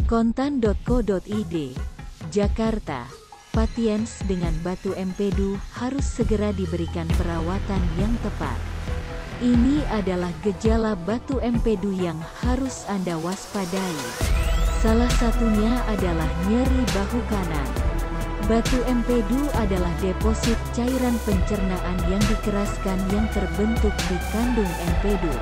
Kontan.co.id, Jakarta. Patiens dengan batu empedu harus segera diberikan perawatan yang tepat. Ini adalah gejala batu empedu yang harus Anda waspadai. Salah satunya adalah nyeri bahu kanan. Batu empedu adalah deposit cairan pencernaan yang dikeraskan yang terbentuk di kandung empedu.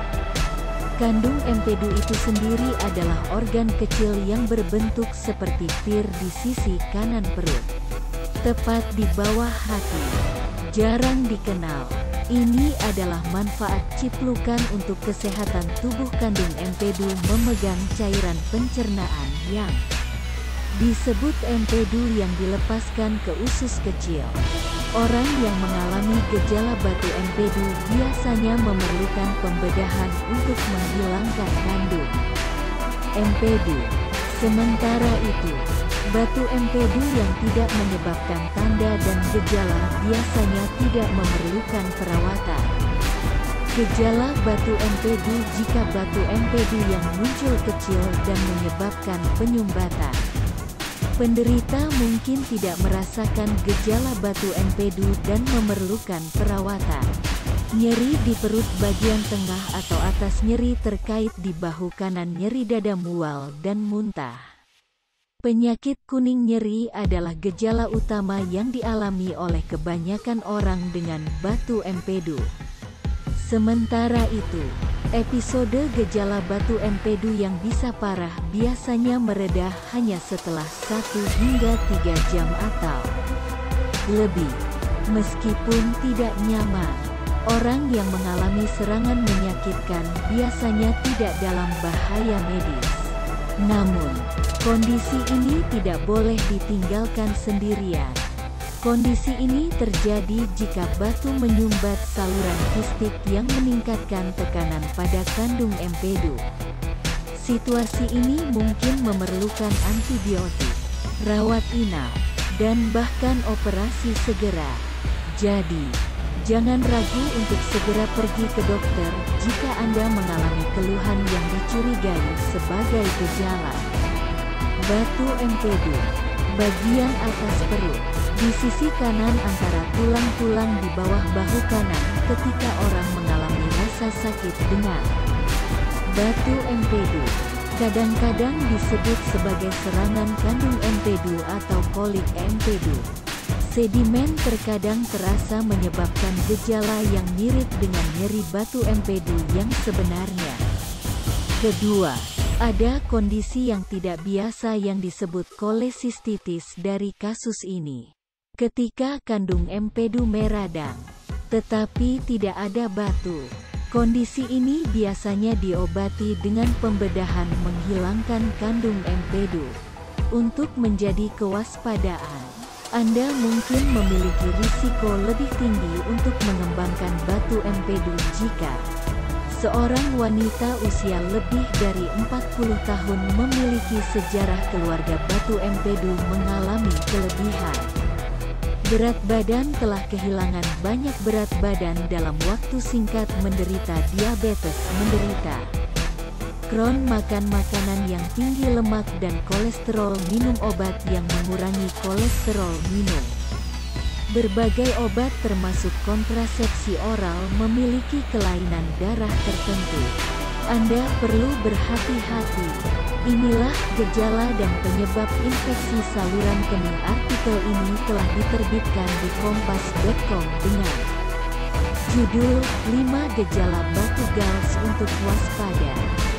Kandung empedu itu sendiri adalah organ kecil yang berbentuk seperti pir di sisi kanan perut, tepat di bawah hati. Jarang dikenal. Ini adalah manfaat ciplukan untuk kesehatan tubuh. Kandung empedu memegang cairan pencernaan yang disebut empedu yang dilepaskan ke usus kecil. Orang yang mengalami gejala batu empedu biasanya memerlukan pembedahan untuk menghilangkan kandung empedu. Sementara itu, batu empedu yang tidak menyebabkan tanda dan gejala biasanya tidak memerlukan perawatan. Gejala batu empedu: jika batu empedu yang muncul kecil dan menyebabkan penyumbatan. Penderita mungkin tidak merasakan gejala batu empedu dan memerlukan perawatan. Nyeri di perut bagian tengah atau atas, nyeri terkait di bahu kanan, nyeri dada, mual dan muntah. Penyakit kuning nyeri adalah gejala utama yang dialami oleh kebanyakan orang dengan batu empedu. Sementara itu, episode gejala batu empedu yang bisa parah biasanya mereda hanya setelah 1 hingga 3 jam atau lebih. Meskipun tidak nyaman, orang yang mengalami serangan menyakitkan biasanya tidak dalam bahaya medis. Namun, kondisi ini tidak boleh ditinggalkan sendirian. Kondisi ini terjadi jika batu menyumbat saluran kistik yang meningkatkan tekanan pada kandung empedu. Situasi ini mungkin memerlukan antibiotik, rawat inap, dan bahkan operasi segera. Jadi, jangan ragu untuk segera pergi ke dokter jika Anda mengalami keluhan yang dicurigai sebagai gejala batu empedu. Bagian atas perut, di sisi kanan antara tulang-tulang di bawah bahu kanan, ketika orang mengalami rasa sakit dengan batu empedu. Kadang-kadang disebut sebagai serangan kandung empedu atau kolik empedu. Sedimen terkadang terasa menyebabkan gejala yang mirip dengan nyeri batu empedu yang sebenarnya. Kedua, ada kondisi yang tidak biasa yang disebut kolesistitis dari kasus ini. Ketika kandung empedu meradang, tetapi tidak ada batu. Kondisi ini biasanya diobati dengan pembedahan menghilangkan kandung empedu. Untuk menjadi kewaspadaan, Anda mungkin memiliki risiko lebih tinggi untuk mengembangkan batu empedu jika seorang wanita usia lebih dari 40 tahun memiliki sejarah keluarga batu empedu mengalami kelebihan berat badan, telah kehilangan banyak berat badan dalam waktu singkat, menderita diabetes, menderita Crohn, makan makanan yang tinggi lemak dan kolesterol, minum obat yang mengurangi kolesterol, minum berbagai obat termasuk kontrasepsi oral, memiliki kelainan darah tertentu. Anda perlu berhati-hati. Inilah gejala dan penyebab infeksi saluran kemih. Artikel ini telah diterbitkan di kompas.com dengan judul 5 Gejala Batu Gals untuk Waspada.